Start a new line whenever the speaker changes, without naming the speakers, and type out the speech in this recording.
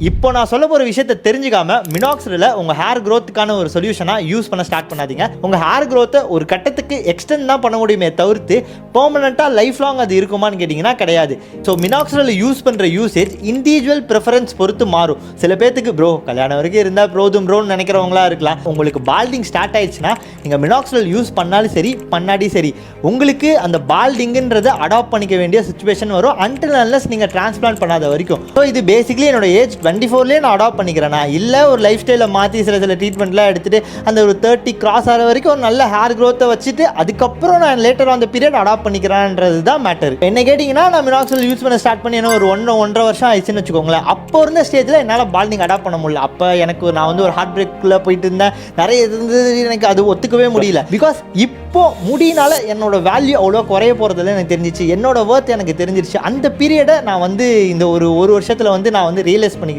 இப்போ நான் சொல்ல போகிற விஷயத்தை தெரிஞ்சுக்காம மினாக்சிலில் உங்கள் ஹேர் க்ரோத்துக்கான ஒரு சொல்யூஷனாக யூஸ் பண்ண ஸ்டார்ட் பண்ணாதீங்க. உங்கள் ஹேர் க்ரோத்தை ஒரு கட்டத்துக்கு எக்ஸ்டெண்ட் தான் பண்ண முடியுமே தவிர்த்து பெர்மனெண்ட்டாக லைஃப் லாங் அது இருக்குமான்னு கேட்டிங்கன்னா கிடையாது. ஸோ மினாக்சிலில் யூஸ் பண்ணுற யூசேஜ் இண்டிவிஜுவல் ப்ரிஃபரன்ஸ் பொறுத்து மாறும். சில பேத்துக்கு ப்ரோ கல்யாணம் வரைக்கும் இருந்தால் ப்ரோன்னு நினைக்கிறவங்களா இருக்கலாம். உங்களுக்கு பால்டிங் ஸ்டார்ட் ஆயிடுச்சுன்னா நீங்கள் மினாக்சிலில் யூஸ் பண்ணாலும் சரி பண்ணாடி சரி உங்களுக்கு அந்த பால்டிங்குன்றதை அடாப்ட் பண்ணிக்க வேண்டிய சுச்சுவேஷன் வரும் அன்டில் அன்லெஸ் நீங்கள் டிரான்ஸ்பிளான்ட் பண்ணாத வரைக்கும். ஸோ இது பேசிக்கலி என்னோட ஏஜ் 24லேயே நான் அடாப்ட் பண்ணிக்கிறேன். நான் இல்லை ஒரு லைஃப் ஸ்டைலில் மாற்றி சில ட்ரீட்மெண்ட்லாம் எடுத்துகிட்டு அந்த ஒரு 30 கிராஸ் ஆகிற வரைக்கும் ஒரு நல்ல ஹேர் க்ரோத்தை வச்சுட்டு அதுக்கப்புறம் நான் லேட்டர் அந்த பீரியட் அடாப்ட் பண்ணிக்கிறேன்ன்றது தான் மேட்டர். என்ன கேட்டிங்கன்னா நான் மினாக்சில் யூஸ் பண்ண ஸ்டார்ட் பண்ணி என்ன ஒரு 1.5 வருஷம் ஆயிடுச்சுன்னு வச்சுக்கோங்களேன். அப்போ இருந்த ஸ்டேஜில் என்னால் பால்டிங் அடாப்ட் பண்ண முடியல. அப்போ எனக்கு நான் வந்து ஒரு ஹார்ட் பிரேக்கில் போயிட்டு இருந்தேன். நிறைய இருந்தது எனக்கு அது ஒத்துக்கவே முடியல. பிகாஸ் இப்போ முடியினால என்னோட வேல்யூ அவ்வளோ குறைய போகிறதுல எனக்கு தெரிஞ்சிச்சு. என்னோட ஒர்த் எனக்கு தெரிஞ்சிருச்சு. அந்த பீரியடை நான் வந்து இந்த ஒரு வருஷத்தில் வந்து நான் வந்து ரியலைஸ் பண்ணிக்கிட்டேன்.